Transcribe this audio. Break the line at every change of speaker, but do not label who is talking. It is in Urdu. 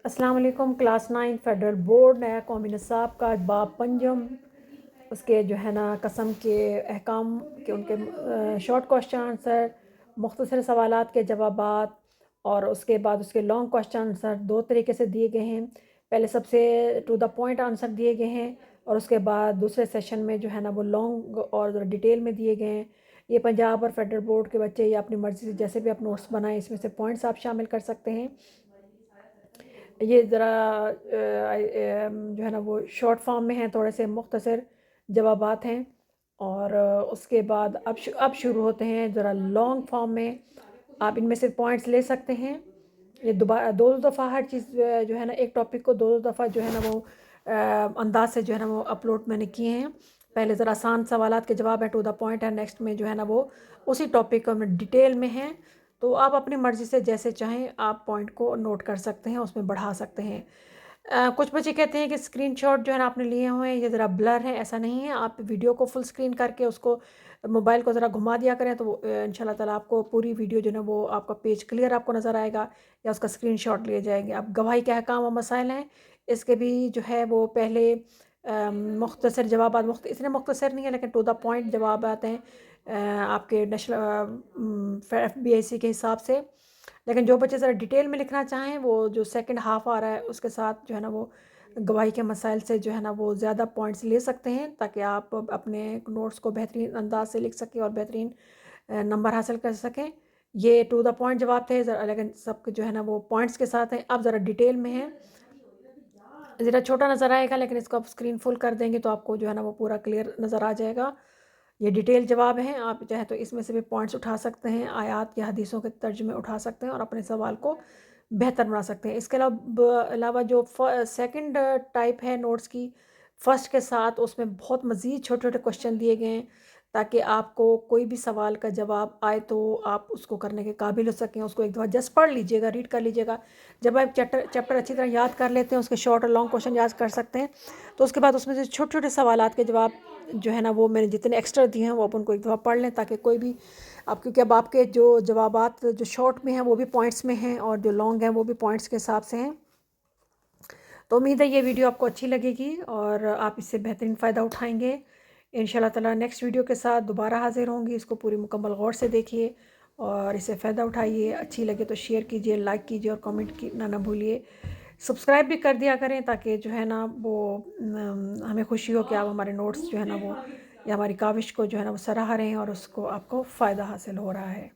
السلام علیکم۔ کلاس 9 فیڈرل بورڈ نیا قومی نصاب کا باب پنجم، اس کے جو ہے نا قسم کے احکام کے ان کے شارٹ کوشچن آنسر، مختصر سوالات کے جوابات، اور اس کے بعد اس کے لانگ کوشچن آنسر دو طریقے سے دیے گئے ہیں۔ پہلے سب سے ٹو دا پوائنٹ آنسر دیے گئے ہیں، اور اس کے بعد دوسرے سیشن میں جو ہے نا وہ لانگ اور ڈیٹیل میں دیے گئے ہیں۔ یہ پنجاب اور فیڈرل بورڈ کے بچے یا اپنی مرضی سے جیسے بھی آپ نوٹس بنائیں، اس میں سے پوائنٹس آپ شامل کر سکتے ہیں۔ یہ ذرا جو ہے نا وہ شارٹ فارم میں ہیں، تھوڑے سے مختصر جوابات ہیں، اور اس کے بعد اب شروع ہوتے ہیں ذرا لانگ فارم میں۔ آپ ان میں سے پوائنٹس لے سکتے ہیں۔ یہ دوبارہ دو دفعہ ہر چیز جو ہے نا ایک ٹاپک کو دو دفعہ جو ہے نا وہ انداز سے جو ہے نا وہ اپلوڈ میں نے کیے ہیں۔ پہلے ذرا آسان سوالات کے جواب ہے، ٹو دا پوائنٹ ہے، نیکسٹ میں جو ہے نا وہ اسی ٹاپک میں ڈیٹیل میں ہیں۔ تو آپ اپنی مرضی سے جیسے چاہیں آپ پوائنٹ کو نوٹ کر سکتے ہیں، اس میں بڑھا سکتے ہیں۔ کچھ بچے کہتے ہیں کہ اسکرین شاٹ جو ہے نا آپ نے لیے ہوئے ہیں یہ ذرا بلر ہے، ایسا نہیں ہے۔ آپ ویڈیو کو فل اسکرین کر کے اس کو موبائل کو ذرا گھما دیا کریں تو ان شاء اللہ تعالیٰ آپ کو پوری ویڈیو جو ہے نا وہ آپ کا پیج کلیئر آپ کو نظر آئے گا، یا اس کا اسکرین شاٹ لیے جائیں گے۔ اب گواہی کے احکام و مسائل ہیں، اس کے بھی جو ہے وہ پہلے مختصر جوابات، اتنے مختصر نہیں ہیں لیکن ٹو دا پوائنٹ جوابات ہیں آپ کے نیشنل FBIC کے حساب سے۔ لیکن جو بچے ذرا ڈیٹیل میں لکھنا چاہیں، وہ جو سیکنڈ ہاف آ رہا ہے اس کے ساتھ جو ہے نا وہ گواہی کے مسائل سے جو ہے نا وہ زیادہ پوائنٹس لے سکتے ہیں، تاکہ آپ اپنے نوٹس کو بہترین انداز سے لکھ سکیں اور بہترین نمبر حاصل کر سکیں۔ یہ ٹو دا پوائنٹ جواب تھے، لیکن سب کے جو ہے نا وہ پوائنٹس کے ساتھ ہیں۔ اب ذرا ڈیٹیل میں ہیں، ذرا چھوٹا نظر آئے گا لیکن اس کو آپ اسکرین فل کر دیں گے تو آپ کو جو ہے نا وہ پورا کلیئر نظر آ جائے گا۔ یہ ڈیٹیل جواب ہیں، آپ چاہیں تو اس میں سے بھی پوائنٹس اٹھا سکتے ہیں، آیات یا حدیثوں کے ترجمے اٹھا سکتے ہیں اور اپنے سوال کو بہتر بنا سکتے ہیں۔ اس کے علاوہ جو سیکنڈ ٹائپ ہے نوٹس کی، فرسٹ کے ساتھ اس میں بہت مزید چھوٹے چھوٹے کوشچن دیے گئے ہیں، تاکہ آپ کو کوئی بھی سوال کا جواب آئے تو آپ اس کو کرنے کے قابل ہو سکیں۔ اس کو ایک دفعہ جسٹ پڑھ لیجئے گا، ریڈ کر لیجئے گا۔ جب آپ چیپٹر اچھی طرح یاد کر لیتے ہیں، اس کے شارٹ اور لانگ کوشچن یاد کر سکتے ہیں، تو اس کے بعد اس میں سے چھوٹے چھوٹے سوالات کے جواب جو ہے نا وہ میں نے جتنے ایکسٹرا دیے ہیں وہ آپ ان کو ایک دفعہ پڑھ لیں، تاکہ کوئی بھی کیونکہ اب آپ کے جو جوابات جو شارٹ میں ہیں وہ بھی پوائنٹس میں ہیں، اور جو لانگ ہیں وہ بھی پوائنٹس کے حساب سے ہیں۔ تو امید ہے یہ ویڈیو آپ کو اچھی لگے گی اور آپ اس سے بہترین فائدہ اٹھائیں گے۔ انشاءاللہ تعالیٰ نیکسٹ ویڈیو کے ساتھ دوبارہ حاضر ہوں گی۔ اس کو پوری مکمل غور سے دیکھیے اور اسے فائدہ اٹھائیے۔ اچھی لگے تو شیئر کیجئے، لائک کیجئے اور کامنٹ نہ بھولیے۔ سبسکرائب بھی کر دیا کریں، تاکہ جو ہے نا وہ ہمیں خوشی ہو کہ آپ ہمارے نوٹس جو ہے نا وہ یا ہماری کاوش کو جو ہے نا وہ سراہ رہے ہیں اور اس کو آپ کو فائدہ حاصل ہو رہا ہے۔